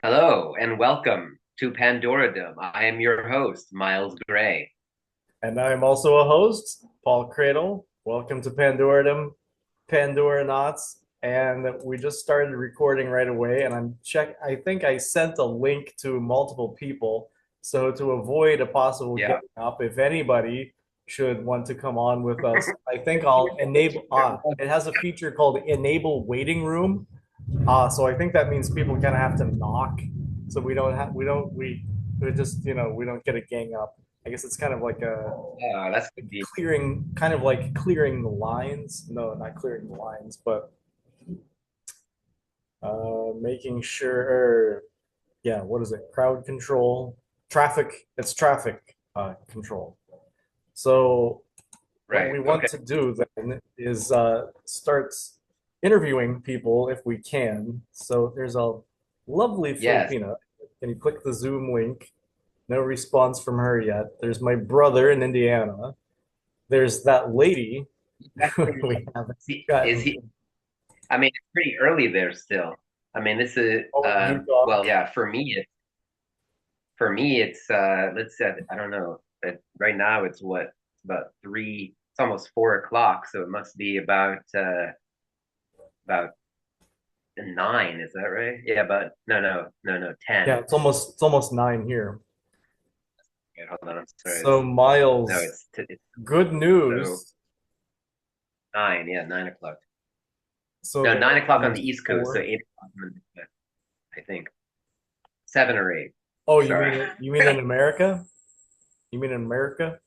Hello and welcome to Pandoradom. I am your host, Miles Gray. And I'm also a host, Paul Cradle. Welcome to Pandoradom, Pandora Knots. And we just started recording right away. And I think I sent a link to multiple people. So to avoid a possible gang Yeah. up, if anybody should want to come on with us, I think I'll enable. It has a feature called Enable Waiting Room. So I think that means people kind of have to knock, so we just we don't get a gang up. I guess it's kind of like a That's gonna be kind of like clearing the lines. No, not clearing the lines, but making sure. Yeah, what is it? Crowd control, traffic. It's traffic control. So what right. we want Okay. to do then is start interviewing people if we can. So there's a lovely Yes. Filipina. Can you click the Zoom link? No response from her yet. There's my brother in Indiana. There's that lady we haven't Is gotten. he? I mean, it's pretty early there still. I mean, this is Oh, in Utah. well, yeah. For me, it's let's say I don't know. But right now, it's what about three? It's almost 4 o'clock, so it must be about 9. Is that right? Yeah, but no, Yeah, 10. it's almost 9 here. Okay, hold on, I'm sorry. So No, Miles, it's good so news. 9. Yeah, 9 o'clock. So No, there 9 o'clock on is the East Coast, so four. 8 o'clock on the, I think 7 or 8. Oh, Sorry. you mean in America? You mean in America?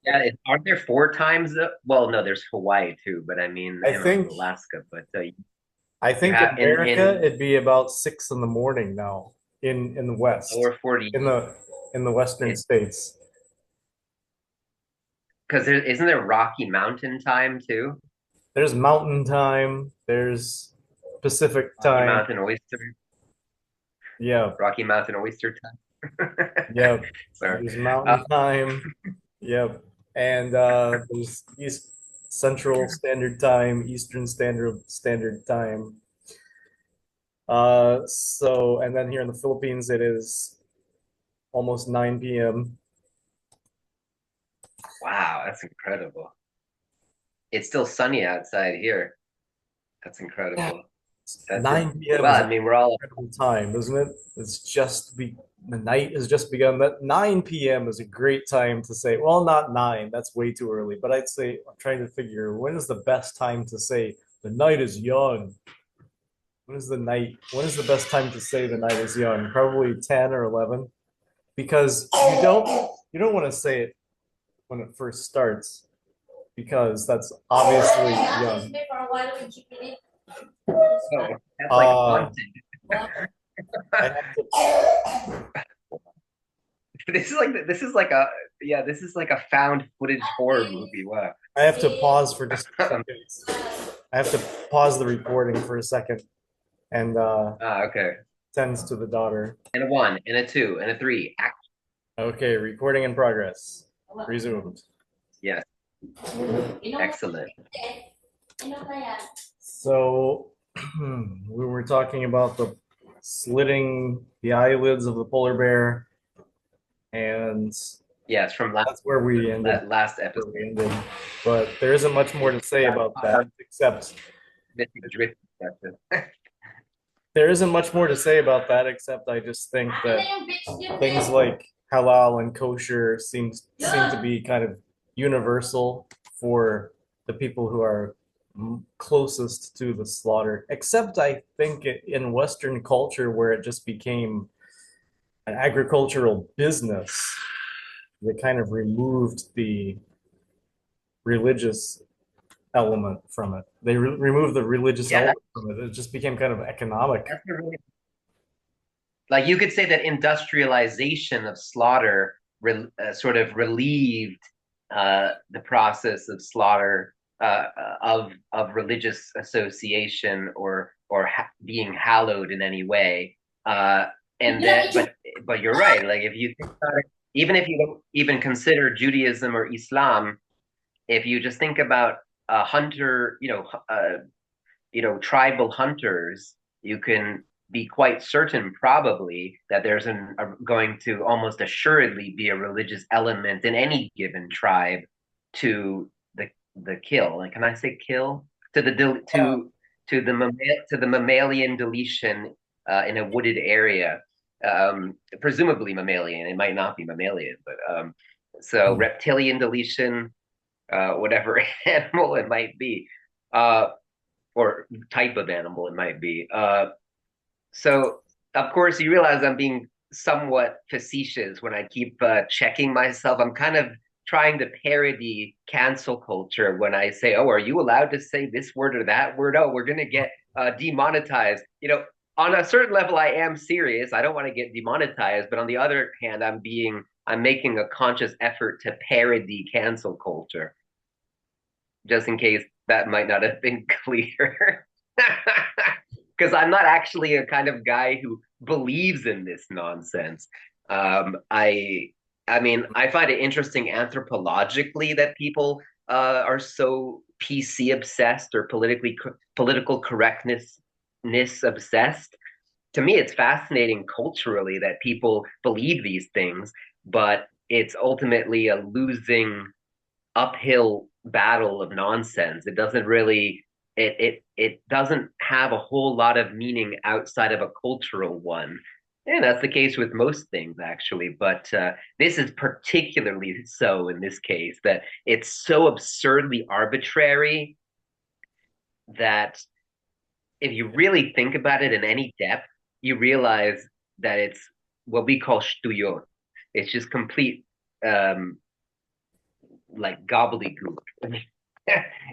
Yeah, aren't there four times? Well, no, there's Hawaii too, but I mean, I and think Alaska. But I you think have America in it'd be about 6 in the morning now in the West, lower 40 in the Western it states. because there isn't there Rocky Mountain time too? There's Mountain Time. There's Pacific Rocky Time. Mountain Oyster, Yeah, Rocky Mountain Oyster time. yeah. Sorry. There's Uh, Mountain Time. Yep. And there's East Central Standard Time, Eastern Standard Time. And then here in the Philippines, it is almost 9 p.m. wow, that's incredible. It's still sunny outside here. That's Yeah, incredible. That's it. 9 p.m. Well, is I an mean, we're all incredible time, isn't it? The night has just begun. That 9 p.m. is a great time to say, well, not 9, that's way too early, but I'd say I'm trying to figure when is the best time to say the night is young. When is the best time to say the night is young? Probably 10 or 11 because you don't want to say it when it first starts because that's obviously young. oh, that's like Uh, haunted. I have to This is like a yeah, this is like a found footage horror movie. Wow. I have to pause for just a second. I have to pause the recording for a second and Okay. sends to the daughter. And a one, and a two, and a three. Okay, recording in progress. Resumed. Yes, excellent. So we were talking about the slitting the eyelids of the polar bear, and Yes, from that's where we ended. last Where episode. we ended. But there isn't much more to say about that, except Mythic drift section. I just think that things like halal and kosher seem to be kind of universal for the people who are closest to the slaughter. Except I think in Western culture where it just became an agricultural business, they kind of removed the religious element from it. They removed the religious Yeah, element from it. It just became kind of economic. that's a really like you could say that industrialization of slaughter sort of relieved the process of slaughter of religious association or being hallowed in any way. Uh, and that, but you're right. Like if you think about it, even if you don't even consider Judaism or Islam, if you just think about a hunter, tribal hunters, you can. be quite certain, probably, that going to almost assuredly be a religious element in any given tribe to the kill. Like, can I say kill to the to the mammalian deletion in a wooded area? Presumably mammalian. It might not be mammalian, but so Hmm. reptilian deletion, whatever animal it might be, uh, or type of animal it might be. So, of course, you realize I'm being somewhat facetious when I keep checking myself. I'm kind of trying to parody cancel culture when I say, "Oh, are you allowed to say this word or that word? Oh, we're going to get demonetized." On a certain level, I am serious. I don't want to get demonetized, but on the other hand, I'm making a conscious effort to parody cancel culture, just in case that might not have been clear. Because I'm not actually a kind of guy who believes in this nonsense. I mean, I find it interesting anthropologically that people are so PC obsessed or political correctness obsessed. To me, it's fascinating culturally that people believe these things, but it's ultimately a losing uphill battle of nonsense. It doesn't have a whole lot of meaning outside of a cultural one. And that's the case with most things, actually. But this is particularly so in this case, that it's so absurdly arbitrary that if you really think about it in any depth, you realize that it's what we call stuyot. It's just complete um, like gobbledygook.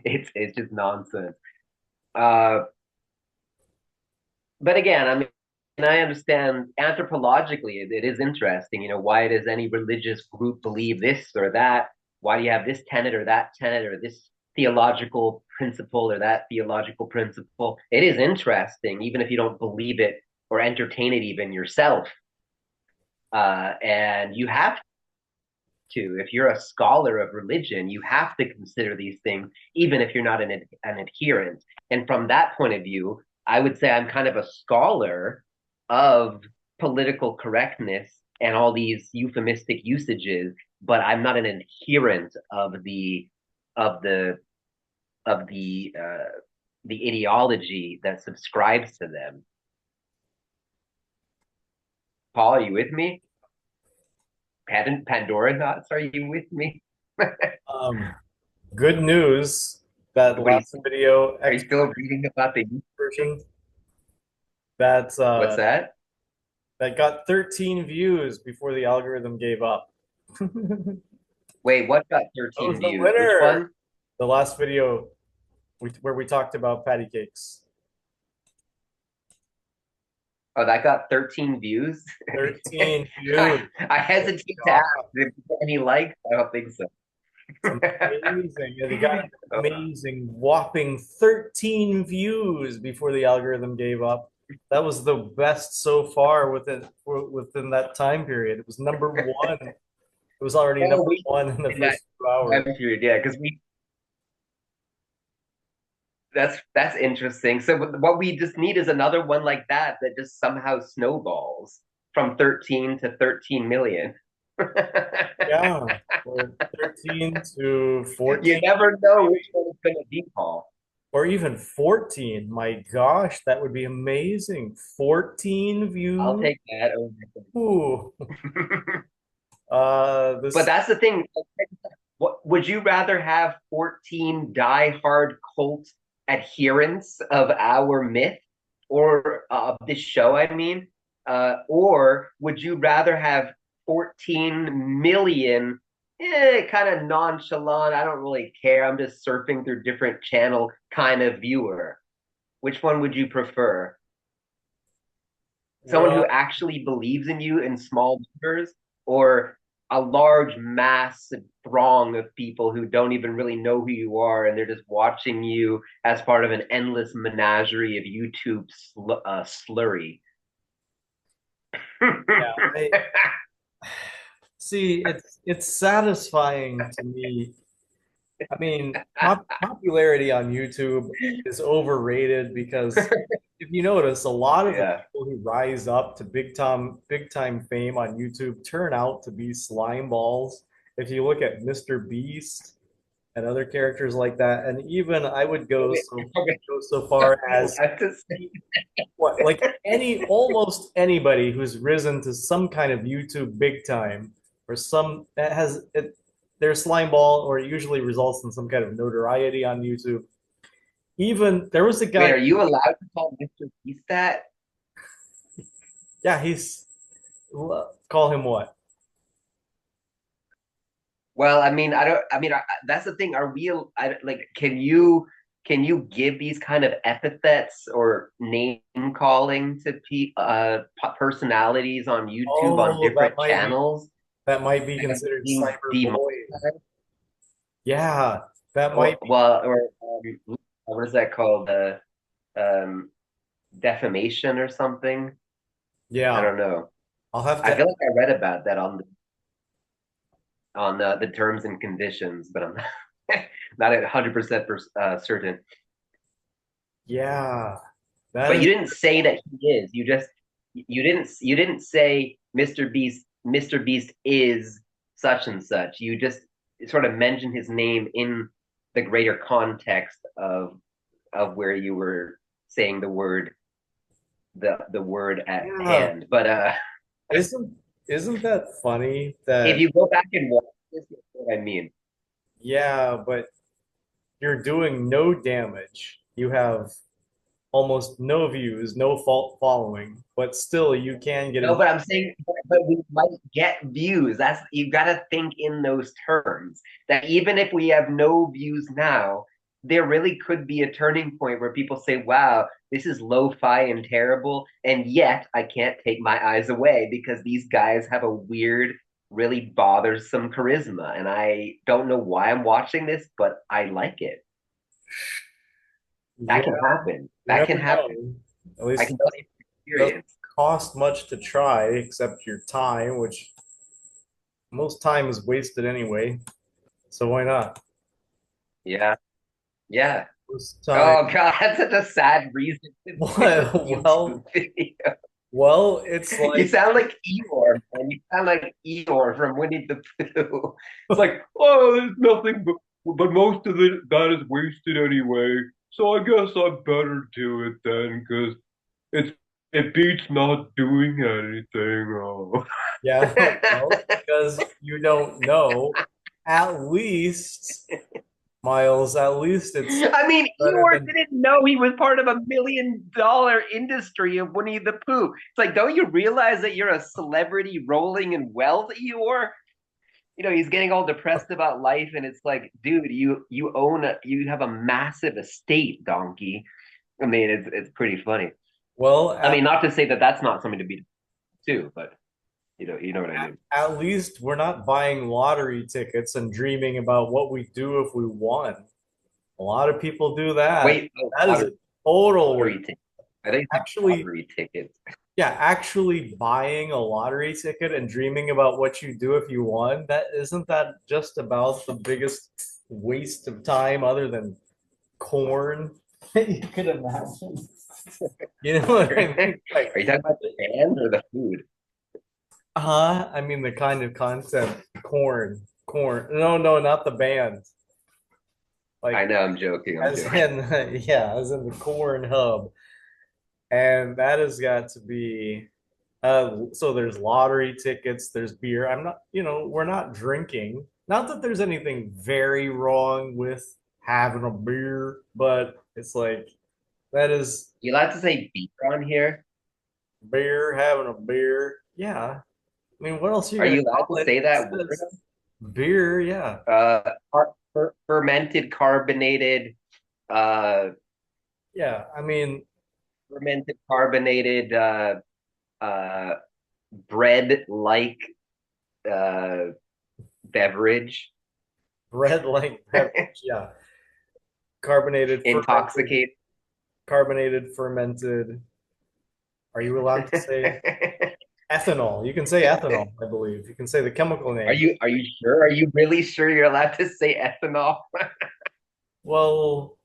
It's just nonsense. Uh, but again, I mean, and I understand anthropologically it is interesting. Why does any religious group believe this or that? Why do you have this tenet or that tenet or this theological principle or that theological principle? It is interesting, even if you don't believe it or entertain it even yourself. And you have to, if you're a scholar of religion, you have to consider these things, even if you're not an adherent. And from that point of view, I would say I'm kind of a scholar of political correctness and all these euphemistic usages, but I'm not an adherent of the of the ideology that subscribes to them. Paul, are you with me? Pandora thoughts, are you with me? Um, Good news. That What do you last video Are you X still reading about the version that what's that? that got 13 views before the algorithm gave up. That Wait, what got was 13 the views? Which winner. one? The last video where we talked about patty cakes. Oh, that got 13 views. 13 I, views. I Oh hesitate to ask God, if any likes. I don't think so. it's amazing. Yeah, they got an amazing whopping 13 views before the algorithm gave up. That was the best so far within that time period. It was number one. It was already Oh, number we one in the in that first 2 hours. time period, yeah, because we that's interesting. So what we just need is another one like that just somehow snowballs from 13 to 13 million. Yeah, or 13 to You 14, never know which maybe, one is going to be Paul. or even 14. My gosh, that would be amazing. 14 I'll views. take that over. Ooh. But This that's the thing. What would you rather have 14 diehard cult adherents of our myth or of this show, I mean? Or would you rather have 14 million kind of nonchalant, I don't really care, I'm just surfing through different channel kind of viewer? Which one would you prefer? Someone who well, actually believes in you in small numbers, or a large mass throng of people who don't even really know who you are and they're just watching you as part of an endless menagerie of YouTube slurry. yeah, I see. It's satisfying to me. I mean, popularity on YouTube is overrated because if you notice, a lot of the Yeah. people who rise up to big time fame on YouTube turn out to be slime balls. If you look at Mr. Beast and other characters like that, and even I would go so far as I just what like any almost anybody who's risen to some kind of YouTube big time or some that has it, their slime ball, or it usually results in some kind of notoriety on YouTube. Even there was a wait, guy, are you allowed to call Mr. Beast that? yeah, call him what? Well, I mean, I don't. I mean, that's the thing. Are we like? Can you give these kind of epithets or name calling to personalities on YouTube on Oh, different channels that might be without considered being cyberbullying. demonetized? Yeah, that Or might be. well, or what is that called? Um, defamation or something? I Yeah, don't know. I'll have I to. feel like I read about that on the terms and conditions, but I'm not 100% certain. Yeah, that But is. you didn't say that he is. You didn't say Mr. Beast is such and such. You just sort of mentioned his name in the greater context of where you were saying the word at Yeah, hand. But isn't isn't that funny if that you go back and watch this, you know what I mean. yeah, but you're doing no damage. You have almost no views, no fault following, but still you can get No, in. but I'm saying, but we might get views. That's you got to think in those terms. That even if we have no views now, there really could be a turning point where people say, "Wow, this is lo-fi and terrible," and yet I can't take my eyes away because these guys have a weird, really bothersome charisma, and I don't know why I'm watching this, but I like it. That Yeah, can happen. you That can never happen. know. At I least can tell you from it doesn't experience. cost much to try, except your time, which most time is wasted anyway. So why not? Yeah, yeah. Most time. Oh God, that's such a sad reason to do a YouTube Well, video. well, it's You like sound like Eeyore, man. You sound like Eeyore from Winnie the Pooh. It's like, oh, there's nothing but most of that is wasted anyway. So I guess I better do it then, because it's it beats not doing anything. Oh. yeah, well, because you don't know. At least, Miles, at least it's I mean, better Eeyore than didn't know he was part of $1 million industry of Winnie the Pooh. It's like, don't you realize that you're a celebrity rolling in wealth, Eeyore? He's getting all depressed about life, and it's like, dude, you have a massive estate, donkey. I mean, it's pretty funny. well, I mean, not to say that that's not something to be too, but you know what I mean. at least we're not buying lottery tickets and dreaming about what we do if we won. A lot of people do that. Wait, oh, That is a total waste. lottery ticket. I think it's Actually, lottery tickets. yeah, actually buying a lottery ticket and dreaming about what you do if you won, that isn't that just about the biggest waste of time other than corn you could imagine? You know what I mean? Like, Are you talking about the band or the food? I mean the kind of concept, corn, corn. No, no, not the band. I Like know, I'm joking. I'm as joking. in yeah, as in the corn hub. And that has got to be so there's lottery tickets, there's beer. I'm not, we're not drinking. Not that there's anything very wrong with having a beer, but it's like that is You allowed to say beer on here? beer, having a beer. Yeah. I mean, what else are you Are gonna you allowed call to it? say It that word? says beer, yeah. Fermented, carbonated, uh, Yeah. I mean, fermented, carbonated, uh, bread-like uh, beverage, bread like beverage, yeah. Carbonated, fermented, intoxicate. carbonated, fermented. Are you allowed to say ethanol? You can say ethanol, I believe. You can say the chemical Are name. you are you sure? Are you really sure you're allowed to say ethanol? Well,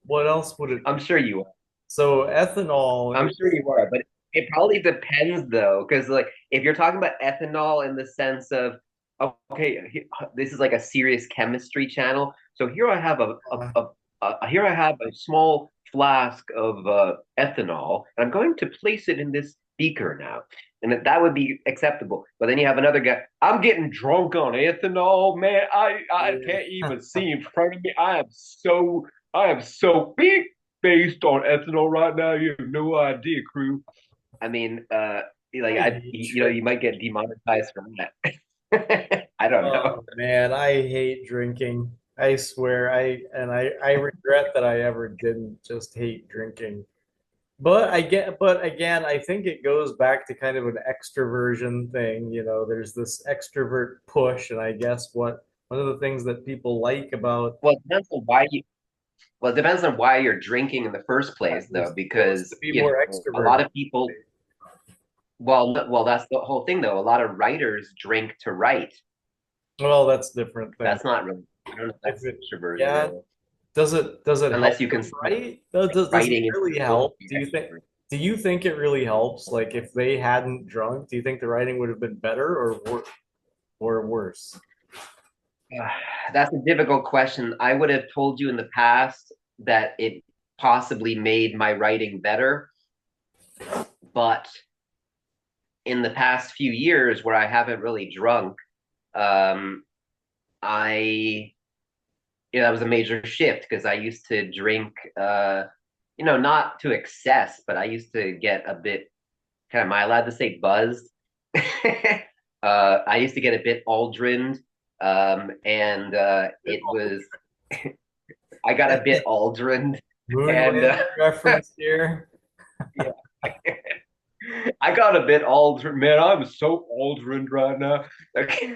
what else would it? I'm sure you are. So ethanol I'm is sure you are, but It probably depends though, because like if you're talking about ethanol in the sense of okay, this is like a serious chemistry channel. So here I have here I have a small flask of ethanol, and I'm going to place it in this beaker now, and that would be acceptable. But then you have another guy. I'm getting drunk on ethanol, man. I Yeah. can't even see in front of me. I am so big based on ethanol right now. You have no idea, crew. I mean, like I I, hate you know, you might get demonetized from that. I don't know. Oh man, I hate drinking. I swear, I regret that I ever didn't just hate drinking. But again, I think it goes back to kind of an extroversion thing. There's this extrovert push, and I guess one of the things that people like about Well, it depends on why you. Well, it depends on why you're drinking in the first that, place, you're though, supposed because to be more a lot extroverted. of people. Well, that's the whole thing, though. A lot of writers drink to write. Well, that's a different thing. That's not really. I don't know if If that's it, extroversion, yeah, really, does it unless help you them consider write? Does it writing is really supposed to help? be Do extrovert. you think it really helps? Like if they hadn't drunk, do you think the writing would have been better or worse? That's a difficult question. I would have told you in the past that it possibly made my writing better, but in the past few years where I haven't really drunk, um, I that was a major shift because I used to drink, not to excess, but I used to get a bit. Kind of, am I allowed to say buzzed? I used to get a bit aldrined, and it was I got a bit aldrined, and Moonland reference here. yeah. I got a bit aldrin, man. I'm so aldrin right now. Okay.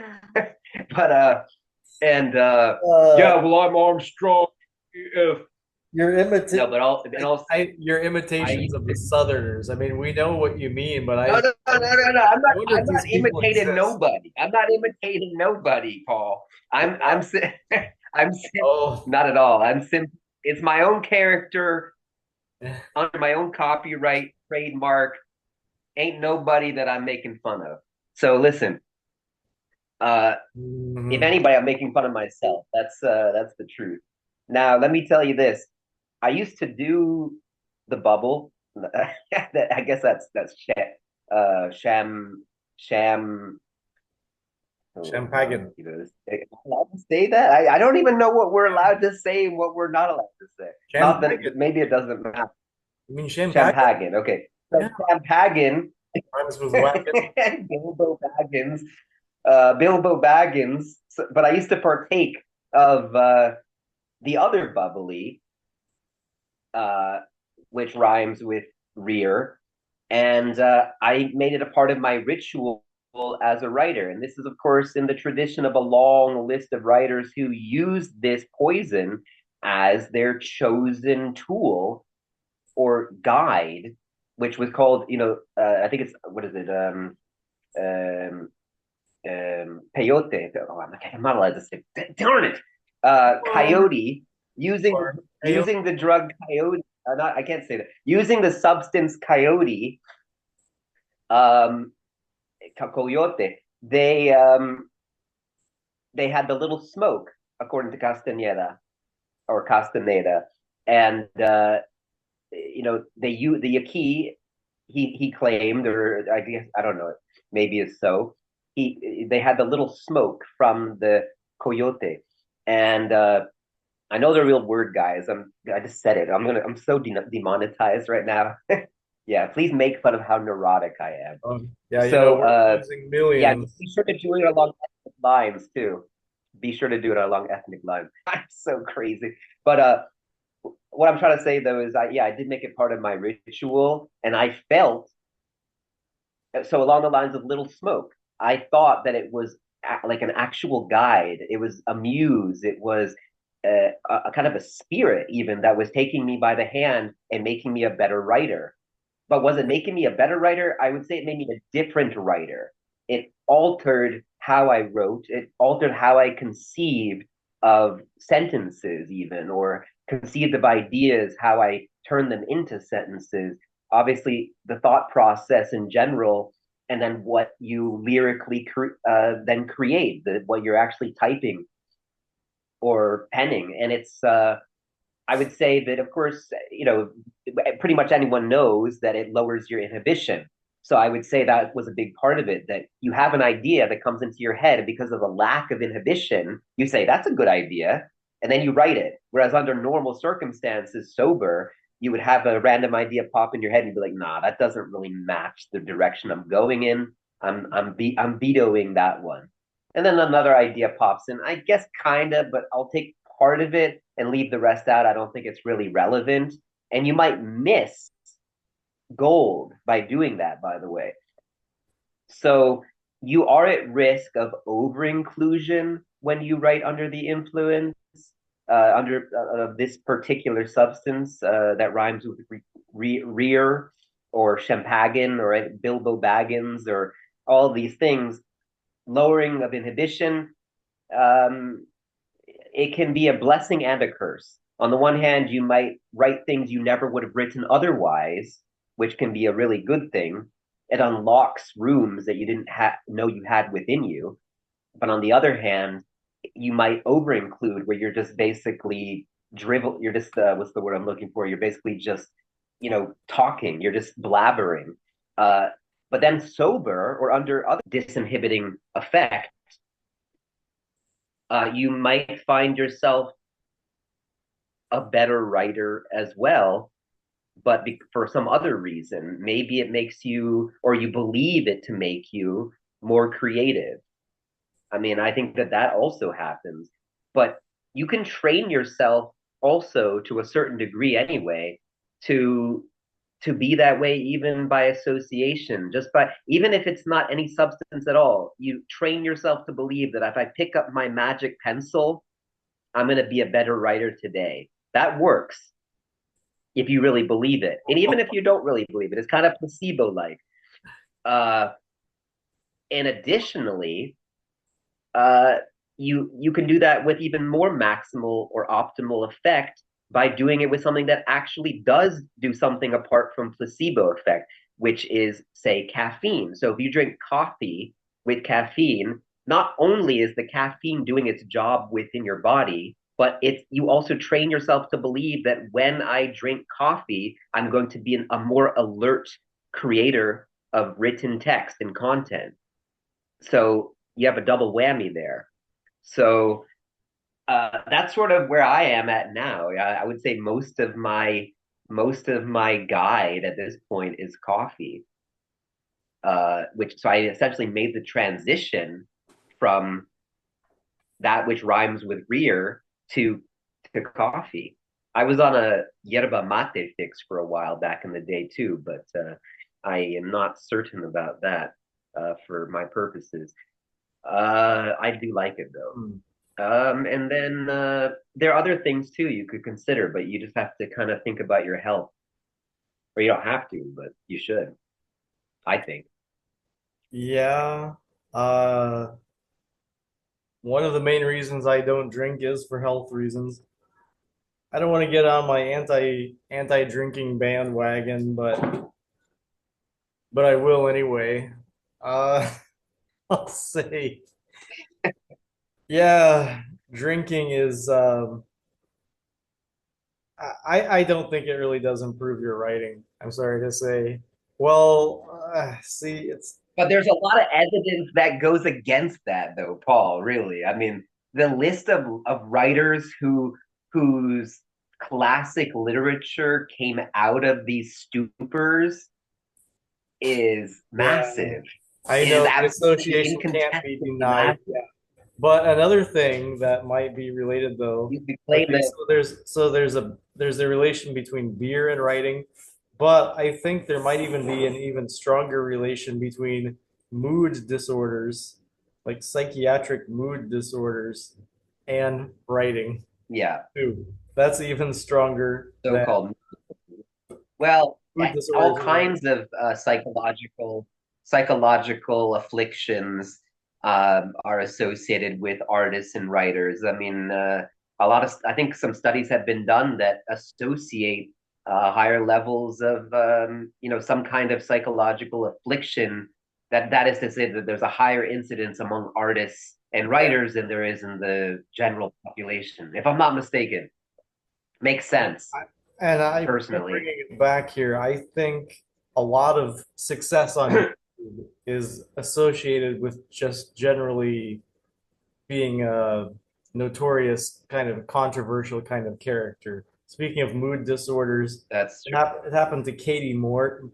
but and Uh, yeah, well, I'm Armstrong. If your no, but all and all your I imitations used of the to. Southerners. I mean, we know what you mean, but No, no, no, no, no, no. I'm I not. wonder I'm if these not people imitating exist. nobody. I'm not imitating nobody, Paul. I'm. Oh, Not at all. It's my own character under my own copyright trademark. Ain't nobody that I'm making fun of. So listen, uh, if mhm. anybody, I'm making fun of myself. That's the truth. Now, let me tell you this. I used to do the bubble. I guess that's sham. Oh God, Champagne, am I allowed to say that? I don't even know what we're allowed to say and what we're not allowed to say. Not that champagne. maybe it doesn't matter. You mean champagne? Champagne. Okay. So Yeah, Champagne rhymes with wagon. and Bilbo Baggins. But I used to partake of the other bubbly, uh, which rhymes with rear, and I made it a part of my ritual as a writer. And this is, of course, in the tradition of a long list of writers who used this poison as their chosen tool or guide, which was called, I think it's what is it, um, peyote. Oh, I'm not allowed to say. Darn it, Oh, coyote using or hey, using the drug coyote. Not, I can't say that. Using the substance coyote, um, coyote. They had the little smoke, according to Castaneda, and the Yaqui, he claimed, or I guess I don't know, maybe it's so. They had the little smoke from the coyote, and I know they're real word guys. I just said it. I'm so demonetized right now. Yeah, please make fun of how neurotic I am. yeah, So we're losing yeah, millions. be sure to do it along ethnic lines too. Be sure to do it along ethnic lines. I'm so crazy, but what I'm trying to say though is I did make it part of my ritual, and I felt so along the lines of Little Smoke. I thought that it was like an actual guide. It was a muse. It was a kind of a spirit even that was taking me by the hand and making me a better writer. But was it making me a better writer? I would say it made me a different writer. It altered how I wrote. It altered how I conceived of sentences, even, or conceived of ideas, how I turned them into sentences. obviously the thought process in general, and then what you lyrically then create, what you're actually typing or penning. And I would say that, of course, pretty much anyone knows that it lowers your inhibition. So I would say that was a big part of it, that you have an idea that comes into your head, and because of a lack of inhibition, you say, that's a good idea. And then you write it. Whereas under normal circumstances, sober, you would have a random idea pop in your head and you'd be like, nah, that doesn't really match the direction I'm going in. I'm vetoing that one. And then another idea pops in. I guess kind of, but I'll take part of it and leave the rest out. I don't think it's really relevant. And you might miss gold by doing that, by the way. So you are at risk of over inclusion when you write under the influence, under this particular substance that rhymes with rear or champagne or Bilbo Baggins or all these things. Lowering of inhibition, um, it can be a blessing and a curse. On the one hand, you might write things you never would have written otherwise, which can be a really good thing. It unlocks rooms that you didn't know you had within you. But on the other hand, you might over include where you're just basically drivel. You're just what's the word I'm looking for? You're basically just talking. You're just blabbering. Uh, but then sober or under other disinhibiting effect, you might find yourself a better writer as well, but for some other reason. Maybe it makes you, or you believe it to make you more creative. I mean, I think that that also happens, but you can train yourself also to a certain degree anyway to be that way even by association, just by, even if it's not any substance at all, you train yourself to believe that if I pick up my magic pencil, I'm going to be a better writer today. That works if you really believe it. And even if you don't really believe it, it's kind of placebo like. Uh, and additionally, uh, you can do that with even more maximal or optimal effect by doing it with something that actually does do something apart from placebo effect, which is, say, caffeine. So if you drink coffee with caffeine, not only is the caffeine doing its job within your body, but you also train yourself to believe that when I drink coffee, I'm going to be a more alert creator of written text and content. So you have a double whammy there. So that's sort of where I am at now. I would say most of my guide at this point is coffee, which so I essentially made the transition from that which rhymes with rear to coffee. I was on a yerba mate fix for a while back in the day too, but I am not certain about that for my purposes. I do like it though. Hmm. And then there are other things too you could consider, but you just have to kind of think about your health. Or you don't have to, but you should, I think. Yeah. Uh, One of the main reasons I don't drink is for health reasons. I don't want to get on my anti drinking bandwagon, but I will anyway. Uh, I'll say, yeah, drinking is. I don't think it really does improve your writing. I'm sorry to say. Well, see, it's But there's a lot of evidence that goes against that, though, Paul. Really, I mean, the list of writers whose classic literature came out of these stupors is yeah. massive. I It is know the absolutely association can't be incontestably denied. massive. But another thing that might be related though, You could claim okay, that, there's a relation between beer and writing, but I think there might even be an even stronger relation between mood disorders, like psychiatric mood disorders, and writing yeah, too. That's even stronger than so-called. Well, mood all disorders and writing. kinds of psychological afflictions are associated with artists and writers. I mean, I think some studies have been done that associate higher levels of some kind of psychological affliction. That is to say that there's a higher incidence among artists and Yeah. writers than there is in the general population, if I'm not mistaken. Makes sense And I personally. bringing it back here, I think a lot of success on YouTube is associated with just generally being a notorious kind of controversial kind of character. Speaking of mood disorders, That's true. it happened to Katie Morton,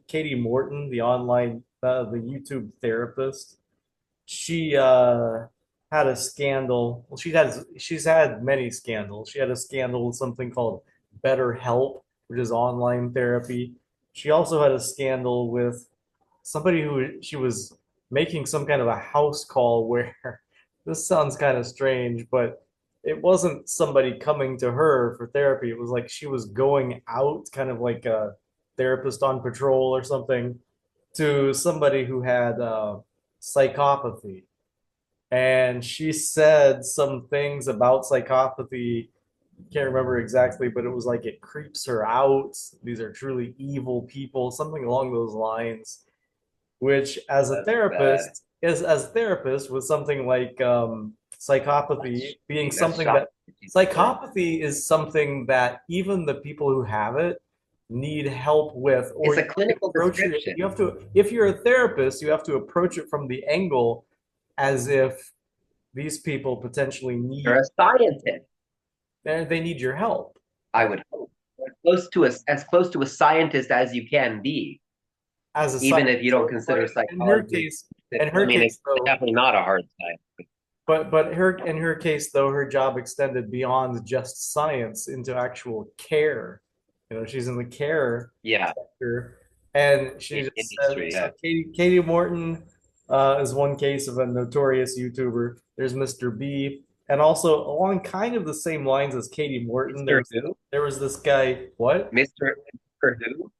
the the YouTube therapist. She had a scandal. Well, she's had many scandals. She had a scandal with something called BetterHelp, which is online therapy. She also had a scandal with somebody who she was making some kind of a house call where this sounds kind of strange, but it wasn't somebody coming to her for therapy. It was like she was going out, kind of like a therapist on patrol or something, to somebody who had psychopathy. And she said some things about psychopathy. Can't remember exactly, but it was like it creeps her out. These are truly evil people, something along those lines. Which, as a That's bad. therapist, is as a therapist with something like psychopathy being That's something that shocking. psychopathy is something that even the people who have it need help with, or It's a you have to clinical approach it. description. You have to, if you're a therapist, you have to approach it from the angle as if these people potentially You're need a scientist, they need your help I would hope. As close to a scientist as you can be, as a even if you scientist. don't But consider in her psychology. case, I in her mean, case it's though, definitely not a hard science. but her in her case though, her job extended beyond just science into actual care. You know, she's in the care Yeah, sector, and she just said industry. so. Yeah, Katie Morton is one case of a notorious YouTuber. There's Mr. B, and also along kind of the same lines as Katie Morton, Mr. Who? there was this guy. What? Mr. Who?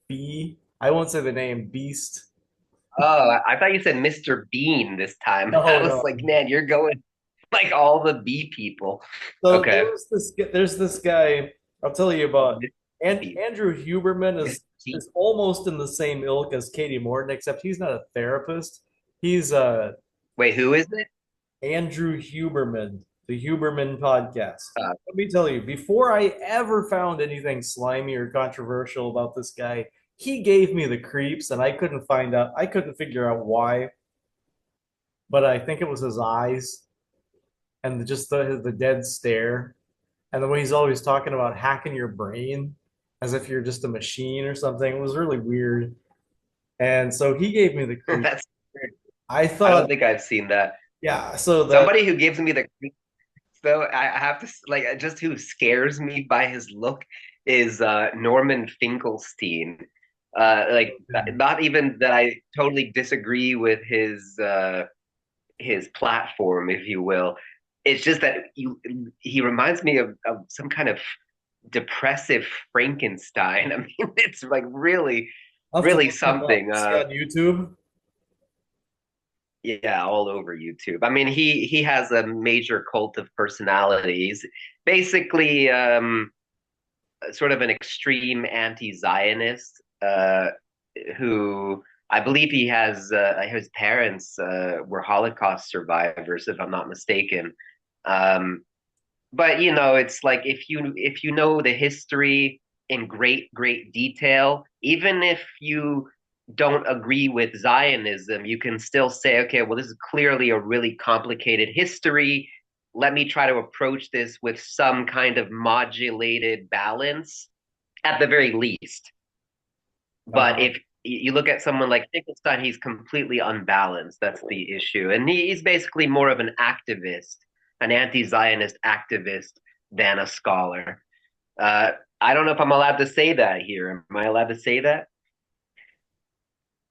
B? I won't say the name. Beast. Oh, I thought you said Mr. Bean this time. No, I was no. like, man, you're going like all the bee people. So Okay. there's this guy I'll tell you Oh, about. Mr. And Bean. Andrew Huberman Mr. T. is almost in the same ilk as Katie Morton, except he's not a therapist. He's Wait, who is it? Andrew Huberman, the Huberman podcast. Uh, Let me tell you, before I ever found anything slimy or controversial about this guy, he gave me the creeps, and I couldn't figure out why, but I think it was his eyes and just the dead stare. And the way he's always talking about hacking your brain as if you're just a machine or something. It was really weird. And so he gave me the creep. that's. I I don't thought, think I've seen that. yeah, so that Somebody who gives me the though I have to like just who scares me by his look is Norman Finkelstein. Like not even that I totally disagree with his platform, if you will. It's just that he reminds me of some kind of depressive Frankenstein. I mean, it's like really, I'll have to really look him up. something. Is he on YouTube? Yeah, all over YouTube. I mean, he has a major cult of personalities. Basically, sort of an extreme anti-Zionist who I believe he has his parents were Holocaust survivors, if I'm not mistaken. Um, but it's like if you know the history in great detail, even if you don't agree with Zionism, you can still say, okay, well, this is clearly a really complicated history. Let me try to approach this with some kind of modulated balance at the very least. But Uh, if you look at someone like Finkelstein, he's completely unbalanced. That's the issue. And he's basically more of an activist, an anti Zionist activist than a scholar. Uh, I don't know if I'm allowed to say that here. Am I allowed to say that?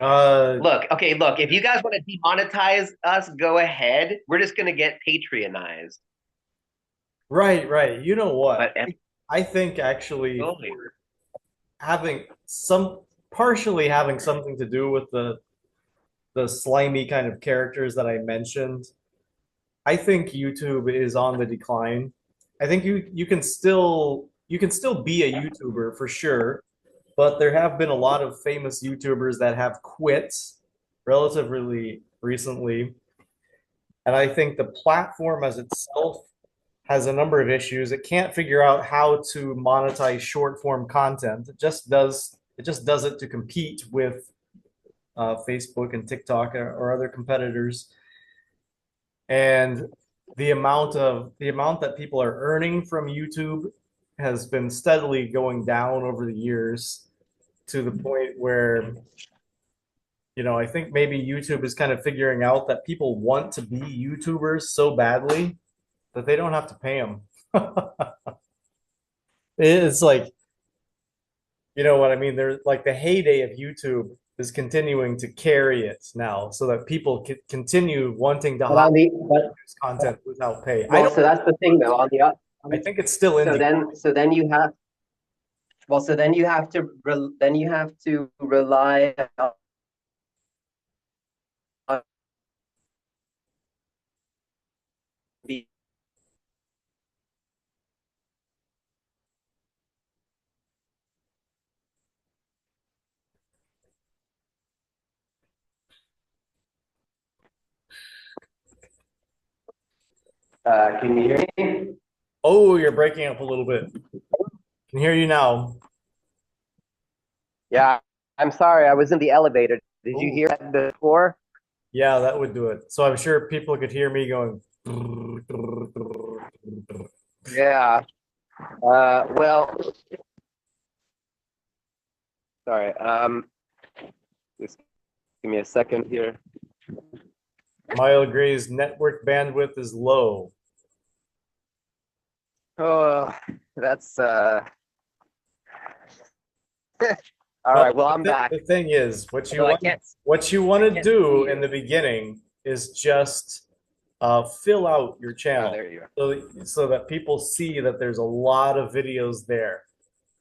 uh, Look, if you guys want to demonetize us, go ahead. We're just going to get Patreonized. right, right. You know what? But I think actually totally. for having some partially having something to do with the slimy kind of characters that I mentioned, I think YouTube is on the decline. I think you you can still be a YouTuber for sure, but there have been a lot of famous YouTubers that have quit relatively recently. And I think the platform as itself has a number of issues. It can't figure out how to monetize short form content. It just does it to compete with Facebook and TikTok or other competitors. And the amount that people are earning from YouTube has been steadily going down over the years to the point where, I think maybe YouTube is kind of figuring out that people want to be YouTubers so badly that they don't have to pay them. It's like, you know what I mean? There's like the heyday of YouTube is continuing to carry it now so that people can continue wanting to But on the produce content without pay. I well, don't so that's the thing though. I think it's still in so the then you have so then you have to then you have to rely on the can you hear me? Oh, you're breaking up a little bit. Can hear you now. Yeah, I'm sorry. I was in the elevator. Did you Oh, hear that before? yeah, that would do it. So I'm sure people could hear me going. Yeah. Well, sorry. Just give me a second here. Mile Gray's network bandwidth is low. Oh, that's all Well, right. Well, I'm back. the thing is, Although I can't, what you want I to can't see do in you. the beginning is just fill out your Ah, channel there you are. so that people see that there's a lot of videos there.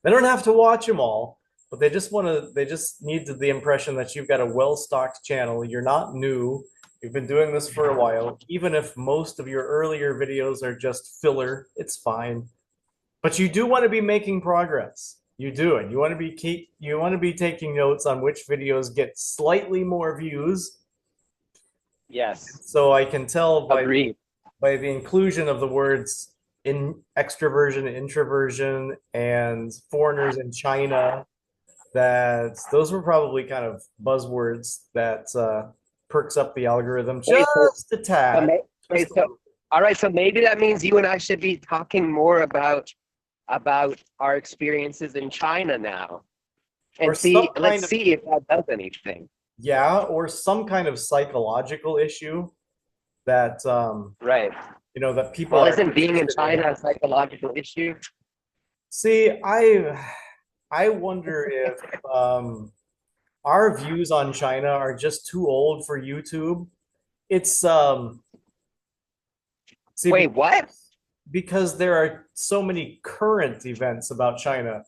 They don't have to watch them all, but they just need the impression that you've got a well-stocked channel. You're not new. You've been doing this for a while. Even if most of your earlier videos are just filler, it's fine. But you do want to be making progress. You do, and you want to be taking notes on which videos get slightly more views. Yes, So I can tell agreed. by the inclusion of the words in extroversion, introversion, and foreigners in China that those were probably kind of buzzwords that perks up the algorithm Wait, just a so, tad, wait, just a so little. all right. So maybe that means you and I should be talking more about our experiences in China now, Or and some see. Let's kind of see if that does anything. yeah, or some kind of psychological issue that Right. that people Well, are isn't being in interested in. China a psychological issue? See, I wonder if our views on China are just too old for YouTube. It's see Wait, what? because there are so many current events about China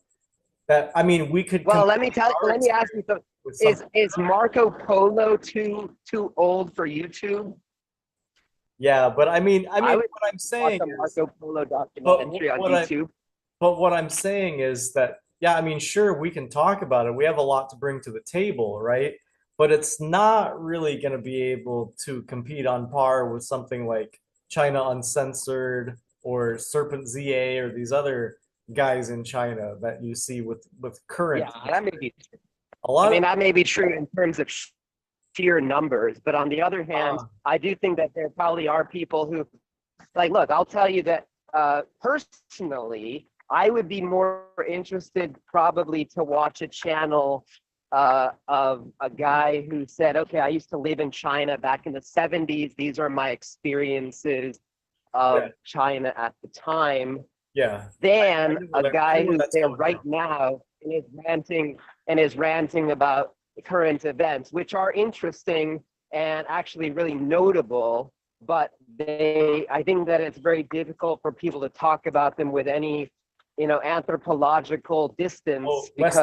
that I mean we could Well, compare our let me ask you experience something. with something. Is Marco Polo too old for YouTube? Yeah, but I would what I'm watch saying a is, Marco Polo but documentary on what I YouTube. but what I'm saying is that yeah, sure we can talk about it. We have a lot to bring to the table, right? But it's not really going to be able to compete on par with something like China Uncensored or Serpent ZA or these other guys in China that you see with Yeah, current that may material. be. A I lot mean, of that may be true in terms of sheer numbers, but on the other hand, uh, I do think that there probably are people who, like, look, I'll tell you that personally, I would be more interested probably to watch a channel of a guy who said, okay, I used to live in China back in the 70s. These are my experiences yeah, of China at the time, yeah. I than a I guy know where who's that's there coming right from. now and is ranting about current events, which are interesting and actually really notable. But I think that it's very difficult for people to talk about them with any, anthropological Oh, distance West because